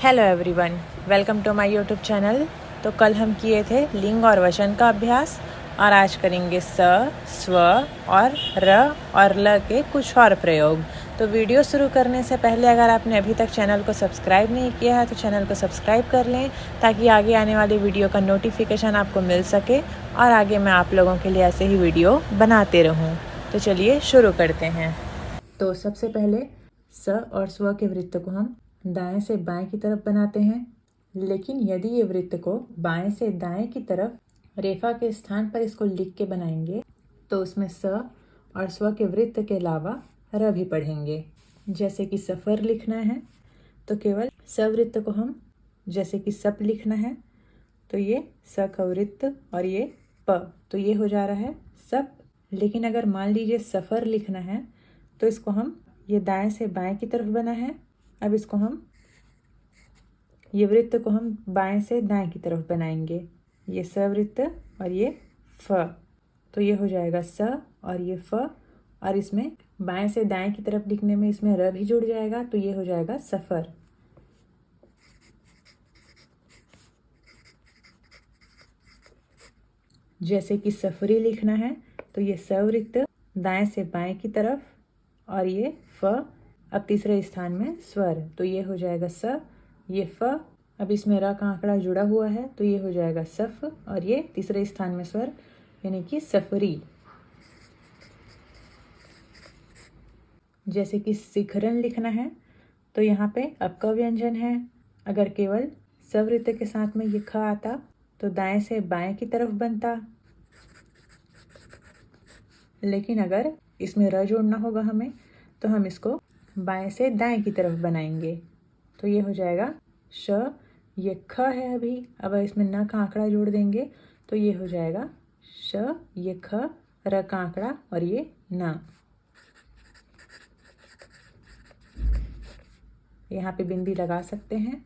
Hello everyone, welcome to my YouTube channel. तो कल हम किए थे लिंग और वचन का अभ्यास और आज करेंगे स, स्व और र और ल के कुछ और प्रयोग। तो वीडियो शुरू करने से पहले अगर आपने अभी तक चैनल को सब्सक्राइब नहीं किया है तो चैनल को सब्सक्राइब कर लें ताकि आगे आने वाली वीडियो का नोटिफिकेशन आपको मिल सके और आगे मैं आप लोगों के लिए ऐसे ही वीडियो बनाते रहूँ। तो चलिए शुरू करते हैं। तो सबसे पहले स और स्व के वृत्त को हम दाएं से बाएं की तरफ बनाते हैं, लेकिन यदि ये वृत्त को बाएं से दाएं की तरफ रेखा के स्थान पर इसको लिख के बनाएंगे तो उसमें स और स्व के वृत्त के अलावा र भी पढ़ेंगे। जैसे कि सफर लिखना है तो केवल स वृत्त को हम, जैसे कि सप लिखना है तो ये स का वृत्त और ये प, तो ये हो जा रहा है सप। लेकिन अगर मान लीजिए सफर लिखना है तो इसको हम, ये दाएं से बाएं की तरफ बना है, अब इसको हम, ये वृत्त को हम बाएं से दाएं की तरफ बनाएंगे। ये स वृत्त और ये फ, तो ये हो जाएगा स और ये फ, और इसमें बाएं से दाएं की तरफ लिखने में इसमें र भी जुड़ जाएगा तो ये हो जाएगा सफर। जैसे कि सफरी लिखना है तो ये स वृत्त दाएं से बाएं की तरफ और ये फ, अब तीसरे स्थान में स्वर, तो ये हो जाएगा स, ये फ, अब इसमें र का आंकड़ा जुड़ा हुआ है तो ये हो जाएगा सफ और ये तीसरे स्थान में स्वर यानी कि सफरी। जैसे कि शिखरन लिखना है तो यहाँ पे अप का व्यंजन है। अगर केवल सवृत्त के साथ में ये ख आता तो दाएं से बाएं की तरफ बनता, लेकिन अगर इसमें र जोड़ना होगा हमें तो हम इसको बाएं से दाएं की तरफ बनाएंगे तो ये हो जाएगा श, ये ख है अभी, अब इसमें न का आंकड़ा जोड़ देंगे तो ये हो जाएगा श, ये ख, र का आंकड़ा और ये न। यहाँ पे बिंदी लगा सकते हैं।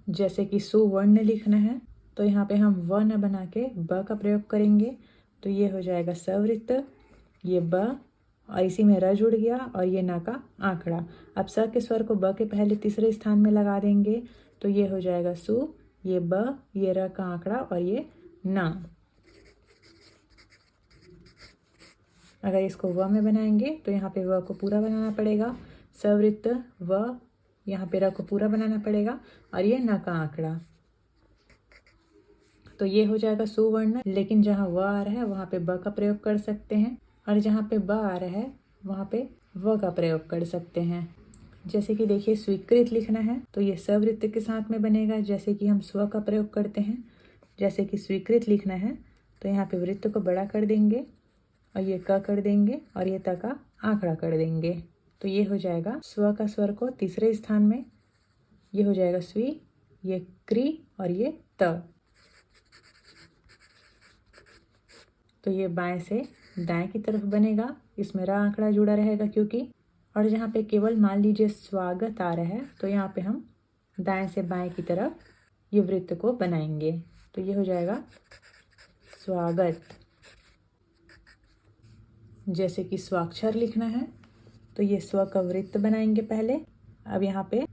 जैसे कि सुवर्ण लिखना है तो यहाँ पे हम व न बना के ब का प्रयोग करेंगे तो ये हो जाएगा सवृत्त, ये ब और इसी में र जुड़ गया और ये न का आंकड़ा। अब स के स्वर को ब के पहले तीसरे स्थान में लगा देंगे तो ये हो जाएगा सु, ये ब, ये र का आंकड़ा और ये न। अगर इसको व में बनाएंगे तो यहाँ पे व को पूरा बनाना पड़ेगा, सवृत्त व, यहाँ पे र को पूरा बनाना पड़ेगा और ये न का आंकड़ा, तो ये हो जाएगा सुवर्ण। लेकिन जहाँ व आ रहा है वहाँ पे ब का प्रयोग कर सकते हैं और जहाँ पे ब आ रहा है वहाँ पे व का प्रयोग कर सकते हैं। जैसे कि देखिए स्वीकृत लिखना है तो ये सवृत्त के साथ में बनेगा, जैसे कि हम स्व का प्रयोग करते हैं। जैसे कि स्वीकृत लिखना है तो यहाँ पे वृत्त को बड़ा कर देंगे और ये क कर देंगे और ये त का आंकड़ा कर देंगे तो ये हो जाएगा स्व का स्वर को तीसरे स्थान में, ये हो जाएगा स्वी, ये क्री और ये त, तो ये बाएं से दाएं की तरफ बनेगा, इसमें रा आंकड़ा जुड़ा रहेगा क्योंकि, और जहाँ पे केवल मान लीजिए स्वागत आ रहा है तो यहाँ पे हम दाएं से बाएं की तरफ ये वृत्त को बनाएंगे तो ये हो जाएगा स्वागत। जैसे कि स्वाक्षर लिखना है तो ये स्व का वृत्त बनाएंगे पहले, अब यहाँ पे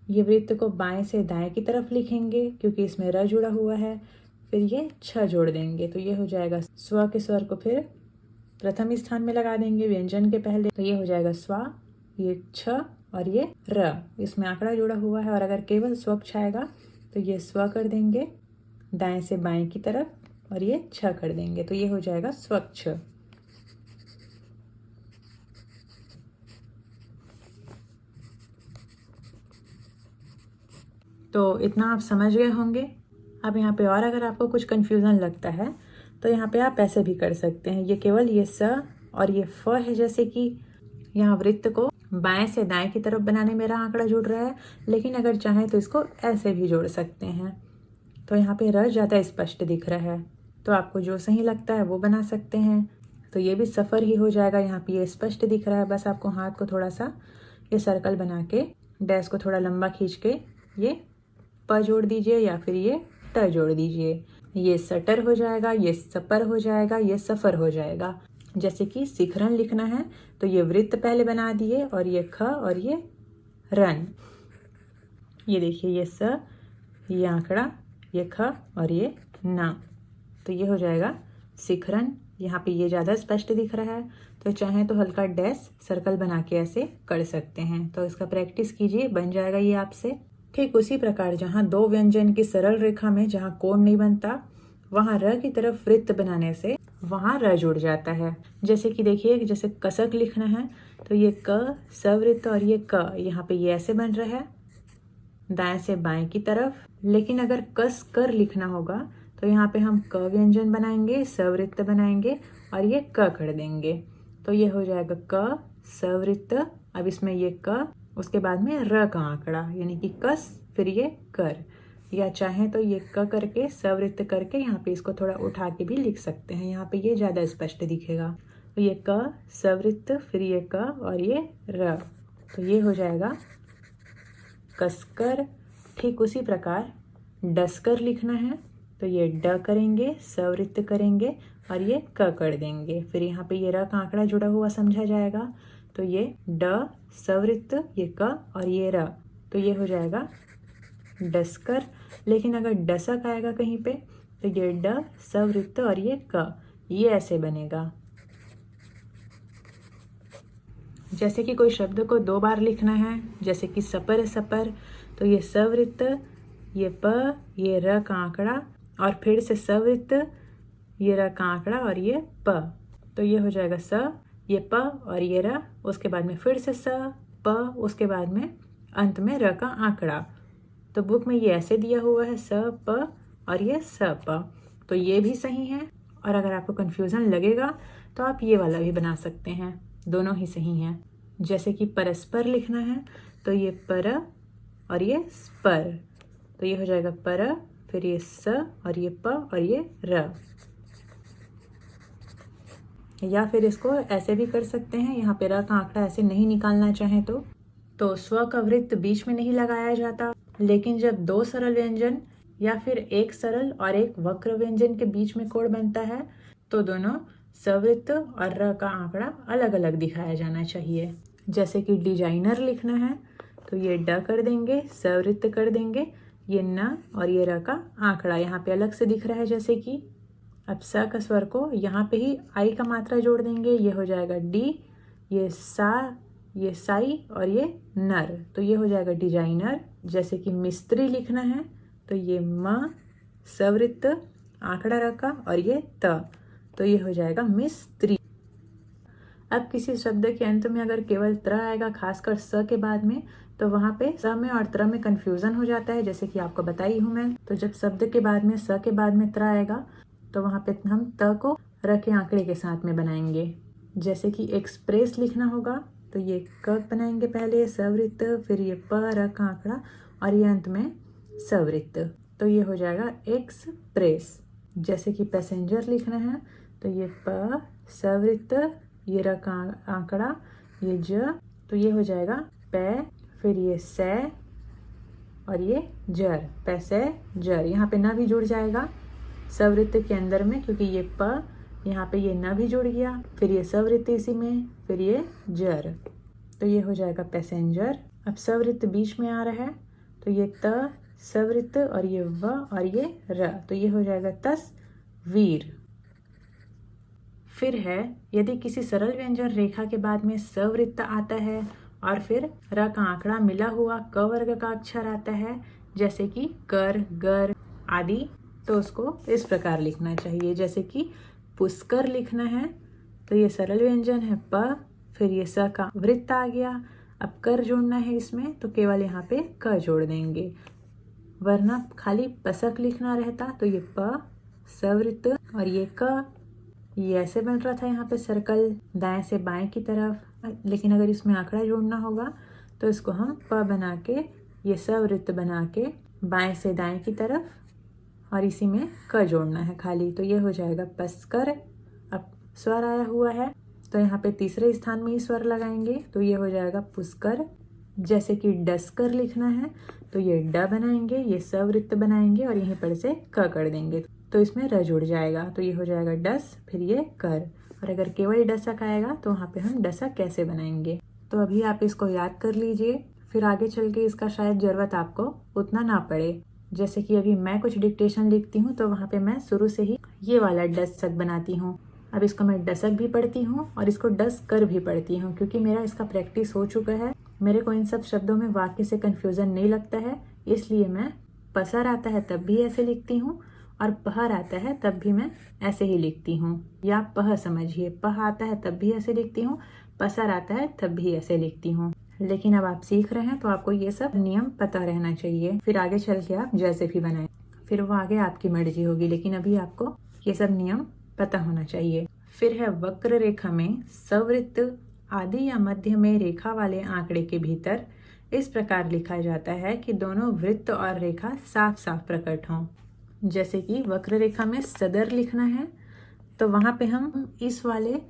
ये वृत्त को बाएं से दाएं की तरफ लिखेंगे क्योंकि इसमें र जुड़ा हुआ है, फिर ये छ जोड़ देंगे तो ये हो जाएगा स्व के स्वर को फिर प्रथम स्थान में लगा देंगे व्यंजन के पहले तो ये हो जाएगा स्वा, ये छ और ये र, इसमें आंकड़ा जुड़ा हुआ है। और अगर केवल स्वच्छ आएगा तो ये स्व कर देंगे दाएं से बाएं की तरफ और ये छ कर देंगे तो ये हो जाएगा स्वच्छ। तो इतना आप समझ गए होंगे। अब यहाँ पे और अगर आपको कुछ कन्फ्यूज़न लगता है तो यहाँ पे आप ऐसे भी कर सकते हैं, ये केवल ये स और ये फ है, जैसे कि यहाँ वृत्त को बाएं से दाएं की तरफ बनाने मेरा आंकड़ा जुड़ रहा है, लेकिन अगर चाहें तो इसको ऐसे भी जोड़ सकते हैं तो यहाँ पे र ज़्यादा स्पष्ट दिख रहा है, तो आपको जो सही लगता है वो बना सकते हैं। तो ये भी सफ़र ही हो जाएगा, यहाँ पे ये स्पष्ट दिख रहा है, बस आपको हाथ को थोड़ा सा ये सर्कल बना के डैश को थोड़ा लंबा खींच के ये प जोड़ दीजिए या फिर ये ट जोड़ दीजिए, ये सटर हो जाएगा, ये सपर हो जाएगा, ये सफ़र हो जाएगा। जैसे कि शिखरन लिखना है तो ये वृत्त पहले बना दिए और ये ख और ये रन, ये देखिए ये स, ये आंकड़ा, ये ख और ये ना। तो ये हो जाएगा शिखरन। यहाँ पे ये ज़्यादा स्पष्ट दिख रहा है, तो चाहें तो हल्का डैश सर्कल बना के ऐसे कर सकते हैं। तो इसका प्रैक्टिस कीजिए, बन जाएगा ये आपसे। ठीक उसी प्रकार जहाँ दो व्यंजन की सरल रेखा में जहाँ कोण नहीं बनता, वहाँ र की तरफ वृत्त बनाने से वहाँ र जुड़ जाता है। जैसे कि देखिए, जैसे कसक लिखना है तो ये क सवृत्त और ये क यहाँ पे ये ऐसे बन रहा है दाएं से बाएं की तरफ। लेकिन अगर कस कर लिखना होगा तो यहाँ पे हम क व्यंजन बनाएंगे, सवृत्त बनाएंगे और ये क कर देंगे। तो ये हो जाएगा क सवृत्त। अब इसमें ये क, उसके बाद में र का आंकड़ा यानी कि कस, फिर ये कर। या चाहें तो ये क करके सवृत्त करके यहाँ पे इसको थोड़ा उठा के भी लिख सकते हैं। यहाँ पे ये ज़्यादा स्पष्ट दिखेगा। तो ये क सवृत्त, फिर ये क और ये र। तो ये हो जाएगा कसकर। ठीक उसी प्रकार डसकर लिखना है तो ये ड करेंगे, सवृत्त करेंगे और ये क कर देंगे। फिर यहाँ पे ये र का आंकड़ा जुड़ा हुआ समझा जाएगा। तो ये ड सवृत्त, ये क और ये र। तो ये हो जाएगा डसकर। लेकिन अगर डसक आएगा कहीं पे तो ये ड सवृत्त और ये क, ये ऐसे बनेगा। जैसे कि कोई शब्द को दो बार लिखना है, जैसे कि सपर सपर, तो ये सवृत्त, ये प, ये र का आंकड़ा और फिर से सवृत्त, ये र का आंकड़ा और ये प। तो ये हो जाएगा स, ये प और ये र, उसके बाद में फिर से स प, उसके बाद में अंत में र का आंकड़ा। तो बुक में ये ऐसे दिया हुआ है स प और ये स प। तो ये भी सही है। और अगर आपको कन्फ्यूज़न लगेगा तो आप ये वाला भी बना सकते हैं, दोनों ही सही हैं। जैसे कि परस्पर लिखना है तो ये पर और ये स्पर। तो ये हो जाएगा पर, फिर ये स और ये प और ये र। या फिर इसको ऐसे भी कर सकते हैं, यहाँ पे र का आंकड़ा ऐसे नहीं निकालना चाहें तो स्व का वृत्त बीच में नहीं लगाया जाता। लेकिन जब दो सरल व्यंजन या फिर एक सरल और एक वक्र व्यंजन के बीच में कोण बनता है तो दोनों सवृत्त और र का आंकड़ा अलग अलग दिखाया जाना चाहिए। जैसे कि डिजाइनर लिखना है तो ये ड कर देंगे, सवृत्त कर देंगे, ये न और ये र का आंकड़ा यहाँ पे अलग से दिख रहा है। जैसे कि अब स का स्वर को यहाँ पे ही आई का मात्रा जोड़ देंगे, ये हो जाएगा डी, ये सा, ये साई और ये नर। तो ये हो जाएगा डिजाइनर। जैसे कि मिस्त्री लिखना है तो ये म सवृत्त, आंकड़ा रखा और ये त। तो ये हो जाएगा मिस्त्री। अब किसी शब्द के अंत में अगर केवल त्र आएगा, खासकर स के बाद में, तो वहाँ पे स में और त्र में कंफ्यूजन हो जाता है, जैसे कि आपको बताई हूँ मैं। तो जब शब्द के बाद में स के बाद में त्र आएगा तो वहाँ पे हम त को र के आंकड़े के साथ में बनाएंगे। जैसे कि एक्सप्रेस लिखना होगा तो ये क बनाएंगे पहले, सवृत्त, फिर ये प, र का आंकड़ा और ये अंत में सवृत्त। तो ये हो जाएगा एक्सप्रेस। जैसे कि पैसेंजर लिखना है तो ये प सवृत्त, ये र का आंकड़ा, ये ज। तो ये हो जाएगा पै, फिर ये सै और ये जर, पैसे जर। यहाँ पे न भी जुड़ जाएगा सवृत्त के अंदर में, क्योंकि ये प यहाँ पे ये न भी जुड़ गया, फिर ये सवृत्त इसी में, फिर ये जर। तो ये हो जाएगा पैसेंजर। अब सवृत्त बीच में आ रहा है तो ये त सवृत्त और ये व और ये र। तो ये हो जाएगा तस्वीर। फिर है, यदि किसी सरल व्यंजन रेखा के बाद में सवृत्त आता है और फिर र का आंकड़ा मिला हुआ क वर्ग का अक्षर आता है, जैसे कि कर, गर आदि, तो उसको इस प्रकार लिखना चाहिए। जैसे कि पुष्कर लिखना है तो ये सरल व्यंजन है प, फिर ये स का वृत्त आ गया। अब कर जोड़ना है इसमें तो केवल यहाँ पे क जोड़ देंगे, वरना खाली पसक लिखना रहता तो ये प सवृत्त और ये क, ये ऐसे बन रहा था यहाँ पे सर्कल दाएं से बाएं की तरफ। लेकिन अगर इसमें आंकड़ा जोड़ना होगा तो इसको हम प बना के, ये सवृत्त बना के बाएं से दाएं की तरफ और इसी में क जोड़ना है खाली। तो ये हो जाएगा पसकर। अब स्वर आया हुआ है तो यहाँ पे तीसरे स्थान में ही स्वर लगाएंगे तो ये हो जाएगा पुष्कर। जैसे कि डसकर लिखना है तो ये ड बनाएंगे, ये सवृत्त बनाएंगे और यहीं पर से क कर देंगे तो इसमें र जुड़ जाएगा। तो ये हो जाएगा डस, फिर ये कर। और अगर केवल डसक आएगा तो वहाँ पे हम डसक कैसे बनाएंगे, तो अभी आप इसको याद कर लीजिए, फिर आगे चल के इसका शायद जरूरत आपको उतना ना पड़े। जैसे कि अभी मैं कुछ डिक्टेशन लिखती हूँ तो वहाँ पे मैं शुरू से ही ये वाला दशक बनाती हूँ। अब इसको मैं दशक भी पढ़ती हूँ और इसको डस कर भी पढ़ती हूँ, क्योंकि मेरा इसका प्रैक्टिस हो चुका है। मेरे को इन सब शब्दों में वाक्य से कंफ्यूजन नहीं लगता है, इसलिए मैं पसर आता है तब भी ऐसे लिखती हूँ और पहर आता है तब भी मैं ऐसे ही लिखती हूँ। या पह समझिए, पह आता है तब भी ऐसे लिखती हूँ, पसर आता है तब भी ऐसे लिखती हूँ। लेकिन अब आप सीख रहे हैं तो आपको ये सब नियम पता रहना चाहिए। फिर आगे चल के आप जैसे भी बनाएं, फिर वो आगे आपकी मर्जी होगी, लेकिन अभी आपको ये सब नियम पता होना चाहिए। फिर है वक्र रेखा में सवृत्त आदि या मध्य में रेखा वाले आंकड़े के भीतर इस प्रकार लिखा जाता है कि दोनों वृत्त और रेखा साफ साफ प्रकट हों। जैसे कि वक्र रेखा में सदर लिखना है तो वहां पे हम इस वाले,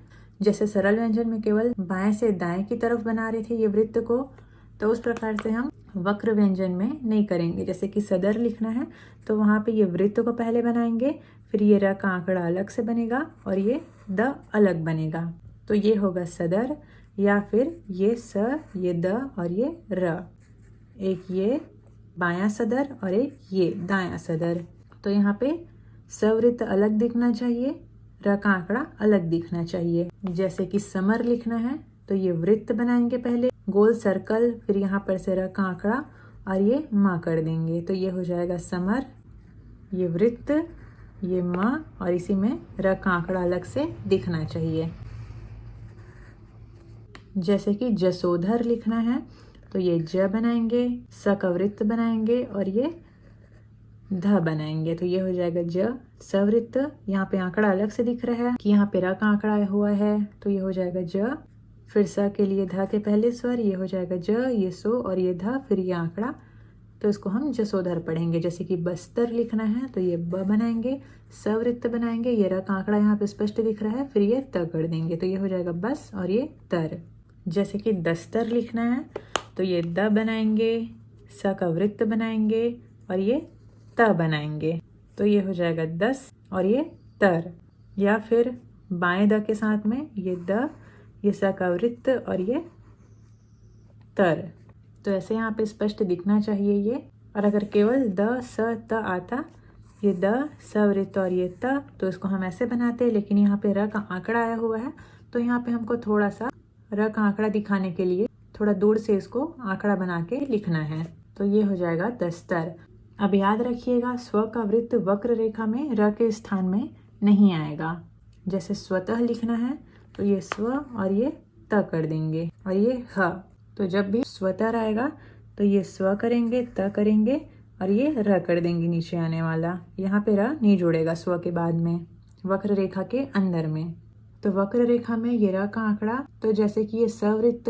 जैसे सरल व्यंजन में केवल बाएं से दाएं की तरफ बना रहे थे ये वृत्त को, तो उस प्रकार से हम वक्र व्यंजन में नहीं करेंगे। जैसे कि सदर लिखना है तो वहां पे ये वृत्त को पहले बनाएंगे, फिर ये र का आंकड़ा अलग से बनेगा और ये द अलग बनेगा, तो ये होगा सदर। या फिर ये स, ये द और ये र, एक ये बायां सदर और एक ये दायां सदर। तो यहाँ पे सवृत्त अलग दिखना चाहिए, र का आंकड़ा अलग दिखना चाहिए। जैसे कि समर लिखना है तो ये वृत्त बनाएंगे पहले, गोल सर्कल, फिर यहाँ पर से र का आंकड़ा और ये माँ कर देंगे, तो ये हो जाएगा समर। ये वृत्त, ये माँ और इसी में र का आंकड़ा अलग से दिखना चाहिए। जैसे कि जसोधर लिखना है तो ये ज बनाएंगे, स का वृत्त बनाएंगे और ये ध बनाएंगे, तो ये हो जाएगा ज सवृत्त। यहाँ पे आंकड़ा अलग से दिख रहा है कि यहाँ पे र का आंकड़ा हुआ है, तो ये हो जाएगा ज। फिर स के लिए ध के पहले स्वर, ये हो जाएगा ज, ये सो और ये ध, फिर ये आंकड़ा, तो इसको हम जसोधर पढ़ेंगे। जैसे कि बस्तर लिखना है तो ये ब बनाएंगे, सवृत्त बनाएंगे, ये र का आंकड़ा यहाँ पे स्पष्ट दिख रहा है, फिर ये त कर देंगे, तो ये हो जाएगा बस और ये तर। जैसे कि दस्तर लिखना है तो ये द बनाएंगे, स का वृत्त बनाएंगे और ये त बनाएंगे, तो ये हो जाएगा दस और ये तर। या फिर बाएं द के साथ में ये द, ये स का वृत्त और ये तर, तो ऐसे यहाँ पे स्पष्ट दिखना चाहिए ये। और अगर केवल द स त आता, ये द स वृत्त और ये त, तो इसको हम ऐसे बनाते हैं, लेकिन यहाँ पे र का आंकड़ा आया हुआ है तो यहाँ पे हमको थोड़ा सा र का आंकड़ा दिखाने के लिए थोड़ा दूर से इसको आंकड़ा बना के लिखना है, तो ये हो जाएगा दस्तर। अब याद रखिएगा, स्व का वृत्त वक्र रेखा में र के स्थान में नहीं आएगा। जैसे स्वतः लिखना है तो ये स्व और ये त कर देंगे और ये ह, तो जब भी स्वतः आएगा तो ये स्व करेंगे, त करेंगे और ये र कर देंगे नीचे आने वाला। यहाँ पे र नहीं जुड़ेगा स्व के बाद में, वक्र रेखा के अंदर में। तो वक्र रेखा में ये र का आंकड़ा, तो जैसे कि ये सवृत्त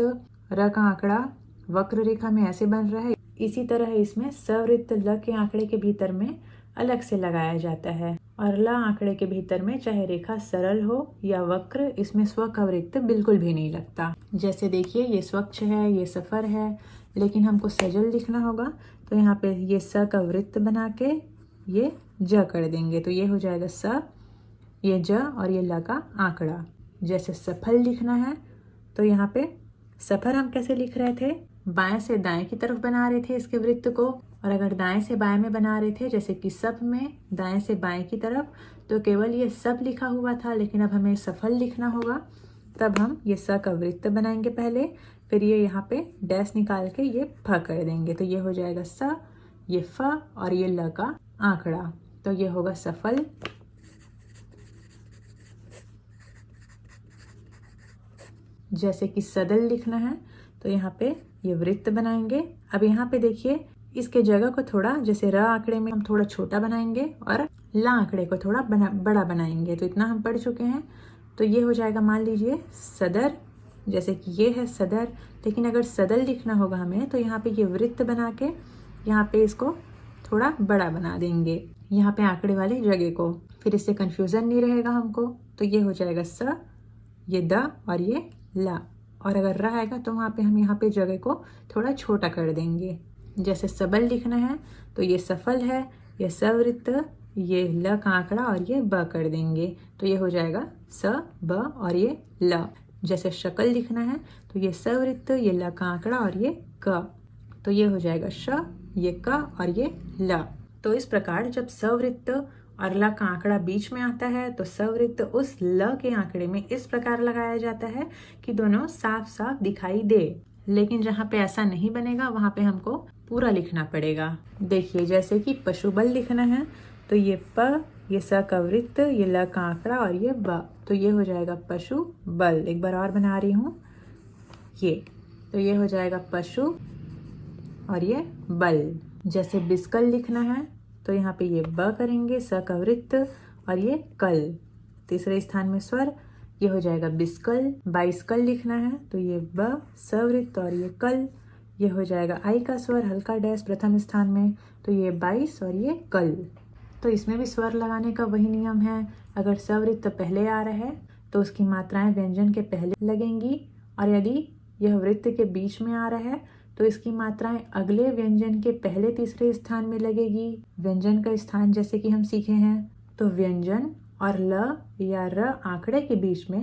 र का आंकड़ा वक्र रेखा में ऐसे बन रहा है, इसी तरह इसमें सवृत्त ल के आंकड़े के भीतर में अलग से लगाया जाता है। और ल आंकड़े के भीतर में चाहे रेखा सरल हो या वक्र, इसमें स्व का वृत्त बिल्कुल भी नहीं लगता। जैसे देखिए ये स्वच्छ है, ये सफर है, लेकिन हमको सजल लिखना होगा तो यहाँ पे ये स का वृत्त बना के ये ज कर देंगे, तो ये हो जाएगा स, ये ज और ये ल का आंकड़ा। जैसे सफल लिखना है तो यहाँ पे सफर हम कैसे लिख रहे थे, बाएं से दाएं की तरफ बना रहे थे इसके वृत्त को, और अगर दाएं से बाएं में बना रहे थे जैसे कि सब में दाएं से बाएं की तरफ, तो केवल ये सब लिखा हुआ था, लेकिन अब हमें सफल लिखना होगा, तब हम ये स का वृत्त बनाएंगे पहले, फिर ये यहाँ पे डैश निकाल के ये फ कर देंगे, तो ये हो जाएगा स, ये फ और ये ल का आंकड़ा, तो ये होगा सफल। जैसे कि सदल लिखना है तो यहाँ पे ये वृत्त बनाएंगे। अब यहाँ पे देखिए इसके जगह को थोड़ा, जैसे र आंकड़े में हम थोड़ा छोटा बनाएंगे और ला आंकड़े को थोड़ा बड़ा बनाएंगे, तो इतना हम पढ़ चुके हैं। तो ये हो जाएगा, मान लीजिए सदर, जैसे कि ये है सदर, लेकिन अगर सदल लिखना होगा हमें तो यहाँ पे ये वृत्त बना के यहाँ पे इसको थोड़ा बड़ा बना देंगे, यहाँ पे आंकड़े वाली जगह को, फिर इससे कंफ्यूजन नहीं रहेगा हमको। तो ये हो जाएगा स, ये द और ये ला, और अगर र आएगा तो वहाँ पे हम यहाँ पे जगह को थोड़ा छोटा कर देंगे। जैसे सबल लिखना है तो ये सफल है, ये सवृत्त, ये ल का आंकड़ा और ये ब कर देंगे, तो ये हो जाएगा स ब और ये ल। जैसे शकल लिखना है तो ये सवृत्त, ये ल का आंकड़ा और ये क। तो ये हो जाएगा श, ये क और ये ल। तो इस प्रकार जब सवृत्त और ल का आंकड़ा बीच में आता है तो सवृत्त उस ल के आंकड़े में इस प्रकार लगाया जाता है कि दोनों साफ साफ दिखाई दे। लेकिन जहाँ पे ऐसा नहीं बनेगा वहाँ पे हमको पूरा लिखना पड़ेगा। देखिए जैसे कि पशुबल लिखना है तो ये प, ये स का वृत्त, ये ल का आंकड़ा और ये ब, तो ये हो जाएगा पशु बल। एक बार और बना रही हूँ ये, तो ये हो जाएगा पशु और ये बल। जैसे बिस्कल लिखना है तो यहाँ पे ये ब करेंगे, स का वृत्त और ये कल, तीसरे स्थान में स्वर, ये हो जाएगा बिस्कल। बाइस्कल लिखना है तो ये ब, सवृत्त और ये कल, ये हो जाएगा आई का स्वर हल्का डैश प्रथम स्थान में, तो ये 22 और ये कल। तो इसमें भी स्वर लगाने का वही नियम है। अगर सवृत्त पहले आ रहा है तो उसकी मात्राएं व्यंजन के पहले लगेंगी, और यदि यह वृत्त के बीच में आ रहा है तो इसकी मात्राएं अगले व्यंजन के पहले तीसरे स्थान में लगेगी। व्यंजन का स्थान जैसे कि हम सीखे हैं, तो व्यंजन और ल या र आंकड़े के बीच में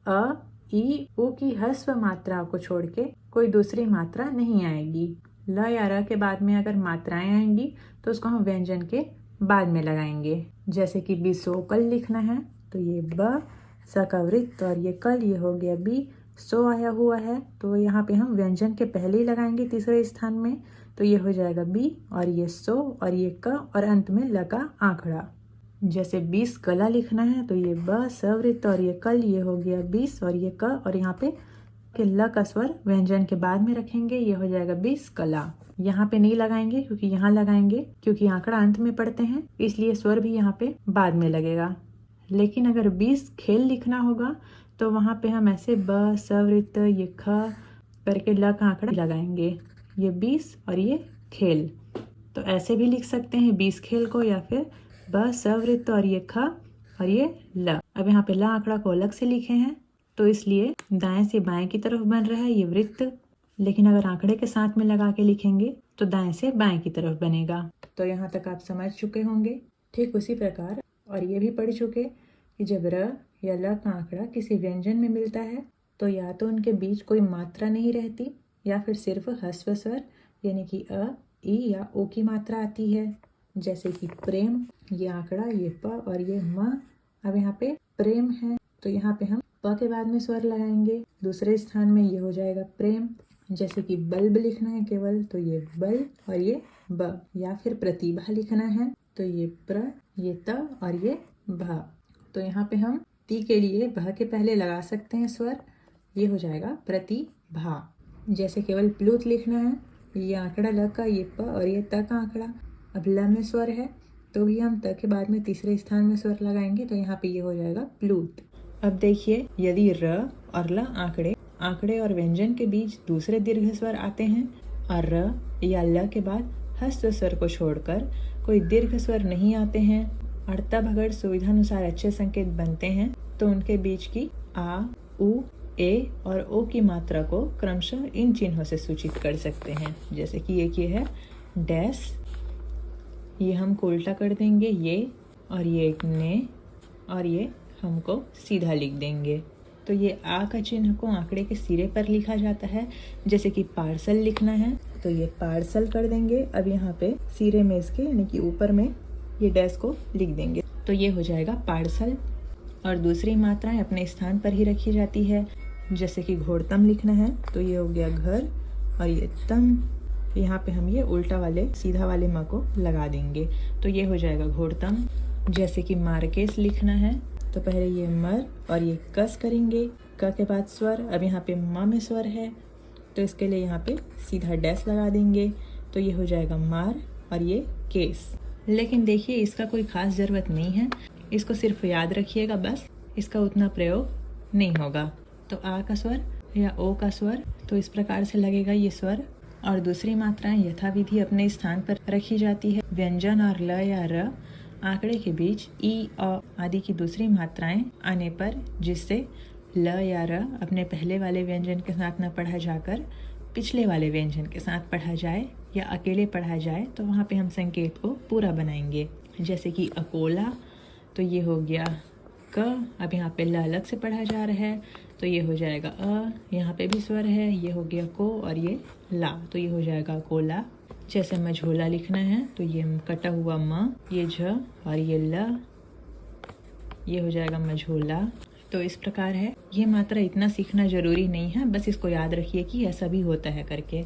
अ, ई, उ की ह्रस्व मात्रा को छोड़ के कोई दूसरी मात्रा नहीं आएगी। ल या र के बाद में अगर मात्राएं आएंगी तो उसको हम व्यंजन के बाद में लगाएंगे। जैसे कि बिसोकल लिखना है तो ये ब, स का वृत्त और ये कल, ये हो गया बी। सो आया हुआ है तो यहाँ पे हम व्यंजन के पहले ही लगाएंगे तीसरे स्थान में, तो ये हो जाएगा बी और ये सो और ये क और अंत में ल का आंकड़ा। जैसे 20 कला लिखना है तो ये ब, सवृत्त और ये कल, ये हो गया 20 और ये क, और यहाँ पे ल का स्वर व्यंजन के बाद में रखेंगे, ये हो जाएगा 20 कला। यहाँ पे नहीं लगाएंगे क्योंकि यहाँ लगाएंगे, क्योंकि आंकड़ा अंत में पढ़ते हैं इसलिए स्वर भी यहाँ पे बाद में लगेगा। लेकिन अगर 20 खेल लिखना होगा तो वहाँ पे हम ऐसे ब, सवृत्त, ये ख करके ल का आंकड़ा लगाएंगे, ये 20 और ये खेल। तो ऐसे भी लिख सकते हैं 20 खेल को, या फिर ब, सवृत्त और ये ख और ये ल। अब यहाँ पे ल आंकड़ा को अलग से लिखे हैं तो इसलिए दाएं से बाएं की तरफ बन रहा है ये वृत्त, लेकिन अगर आंकड़े के साथ में लगा के लिखेंगे तो दाएं से बाएं की तरफ बनेगा। तो यहाँ तक आप समझ चुके होंगे। ठीक उसी प्रकार और ये भी पढ़ चुके कि जब र या ल का आंकड़ा किसी व्यंजन में मिलता है तो या तो उनके बीच कोई मात्रा नहीं रहती या फिर सिर्फ ह्रस्व स्वर यानी कि अ, ई या ओ की मात्रा आती है। जैसे कि प्रेम, ये आंकड़ा, ये प और ये म। अब यहाँ पे प्रेम है तो यहाँ पे हम प के बाद में स्वर लगाएंगे, दूसरे स्थान में ये हो जाएगा प्रेम। जैसे कि बल्ब लिखना है केवल तो ये बल और ये ब, या फिर प्रतिभा लिखना है तो ये प्र, ये त और ये भ। तो यहाँ पे हम ती के लिए भ के पहले लगा सकते हैं स्वर, ये हो जाएगा प्रतिभा। जैसे केवल प्लूत लिखना है, ये आंकड़ा ल का, ये प और ये त का आंकड़ा, अब ल में स्वर है तो भी हम त के बाद में तीसरे स्थान में स्वर लगाएंगे, तो यहाँ पे ये हो जाएगा प्लूत। अब देखिए यदि र और ल आंकड़े और व्यंजन के बीच दूसरे दीर्घ स्वर आते हैं और र या ल के बाद हस्त स्वर को छोड़कर कोई दीर्घ स्वर नहीं आते हैं, और तब अगर सुविधानुसार अच्छे संकेत बनते हैं तो उनके बीच की आ, उ, ए और ओ की मात्रा को क्रमशः इन चिन्हों से सूचित कर सकते हैं। जैसे कि एक ये है डैश, ये हमको उल्टा कर देंगे ये, और ये एक ने, और ये हमको सीधा लिख देंगे। तो ये आ का चिन्ह को आंकड़े के सिरे पर लिखा जाता है। जैसे कि पार्सल लिखना है तो ये पार्सल कर देंगे, अब यहाँ पे सिरे में इसके यानी कि ऊपर में ये डैश को लिख देंगे, तो ये हो जाएगा पार्सल। और दूसरी मात्राएं अपने स्थान पर ही रखी जाती है। जैसे कि घोड़तम लिखना है तो ये हो गया घर, और ये तम, यहाँ पे हम ये उल्टा वाले सीधा वाले म को लगा देंगे, तो ये हो जाएगा घोड़तम। जैसे कि मार्केस लिखना है तो पहले ये मर और ये कस करेंगे, क के बाद स्वर, अब यहाँ पे म में स्वर है तो इसके लिए यहाँ पे सीधा डैश लगा देंगे, तो ये हो जाएगा मार और ये केस। लेकिन देखिए इसका कोई खास ज़रूरत नहीं है, इसको सिर्फ याद रखिएगा बस, इसका उतना प्रयोग नहीं होगा। तो आ का स्वर या ओ का स्वर तो इस प्रकार से लगेगा ये स्वर, और दूसरी मात्राएं यथाविधि अपने स्थान पर रखी जाती है। व्यंजन और ल या र आंकड़े के बीच ई, अ आदि की दूसरी मात्राएं आने पर जिससे ल या र अपने पहले वाले व्यंजन के साथ न पढ़ा जाकर पिछले वाले व्यंजन के साथ पढ़ा जाए या अकेले पढ़ा जाए, तो वहाँ पे हम संकेत को पूरा बनाएंगे। जैसे कि अकोला तो ये हो गया क, अब यहाँ पे ल अलग से पढ़ा जा रहा है। तो ये हो जाएगा अ, यहाँ पे भी स्वर है, ये हो गया को और ये ला, तो ये हो जाएगा कोला। जैसे मझोला लिखना है तो ये कटा हुआ म, ये झ और ये ल, ये हो जाएगा मझोला। तो इस प्रकार है। ये मात्रा इतना सीखना जरूरी नहीं है, बस इसको याद रखिए कि ऐसा भी होता है करके।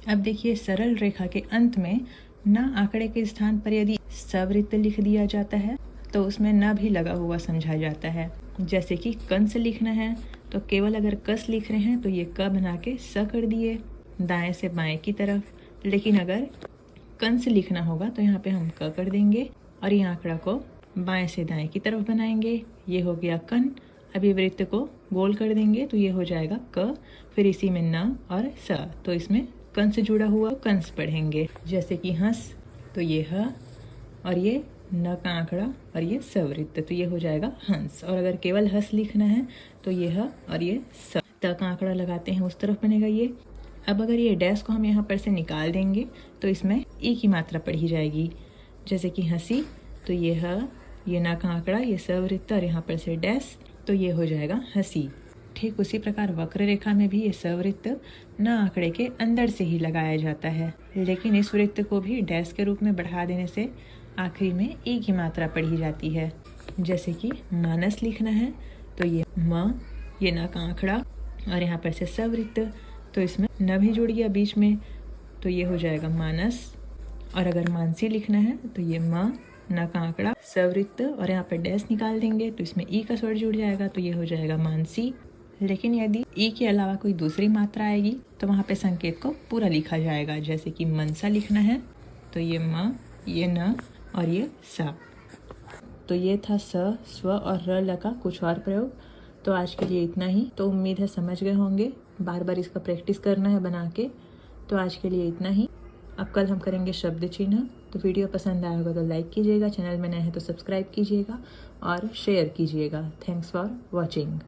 अब देखिए सरल रेखा के अंत में न आंकड़े के स्थान पर यदि सवृत्त लिख दिया जाता है तो उसमें न भी लगा हुआ समझा जाता है। जैसे कि कंस लिखना है तो केवल अगर कस लिख रहे हैं तो ये क बना के स कर दिए दाएं से बाएं की तरफ। लेकिन अगर कंस लिखना होगा तो यहाँ पे हम क कर देंगे और ये आंकड़ा को बाएं से दाएं की तरफ बनाएंगे। ये हो गया कन। अभी वृत्त को गोल कर देंगे तो ये हो जाएगा क, फिर इसी में न और स, तो इसमें कंस जुड़ा हुआ कंस पढ़ेंगे। जैसे कि हंस तो ये ह और ये न का आंकड़ा और ये सवृत्त, तो ये हो जाएगा हंस। और अगर केवल हंस लिखना है तो ये ह और ये स, त का आंकड़ा लगाते हैं उस तरफ बनेगा ये। अब अगर ये डैश को हम यहाँ पर से निकाल देंगे तो इसमें ई की मात्रा पढ़ी जाएगी। जैसे कि हंसी तो ये ह, ये न का आंकड़ा, ये सवृत्त और यहाँ पर से डैश, तो ये हो जाएगा हंसी। ठीक उसी प्रकार वक्र रेखा में भी ये सवृत्त न आंकड़े के अंदर से ही लगाया जाता है, लेकिन इस वृत्त को भी डैश के रूप में बढ़ा देने से आखिरी में ए की मात्रा पढ़ी जाती है। जैसे कि मानस लिखना है तो ये म, ये न का आंकड़ा और यहाँ पर से सवृत्त, तो इसमें न भी जुड़ गया बीच में तो ये हो जाएगा मानस। और अगर मानसी लिखना है तो ये म, न का आंकड़ा, सवृत्त और यहाँ पर डैश निकाल देंगे तो इसमें ई का स्वर जुड़ जाएगा तो ये हो जाएगा मानसी। लेकिन यदि ई के अलावा कोई दूसरी मात्रा आएगी तो वहाँ पे संकेत को पूरा लिखा जाएगा। जैसे कि मनसा लिखना है तो ये म, ये न और ये सा। तो ये था स, स्व और र ल का कुछ और प्रयोग। तो आज के लिए इतना ही। तो उम्मीद है समझ गए होंगे, बार बार इसका प्रैक्टिस करना है बना के। तो आज के लिए इतना ही। अब कल हम करेंगे शब्द चिन्ह। तो वीडियो पसंद आया होगा तो लाइक कीजिएगा, चैनल में नए हैं तो सब्सक्राइब कीजिएगा और शेयर कीजिएगा। Thanks for watching.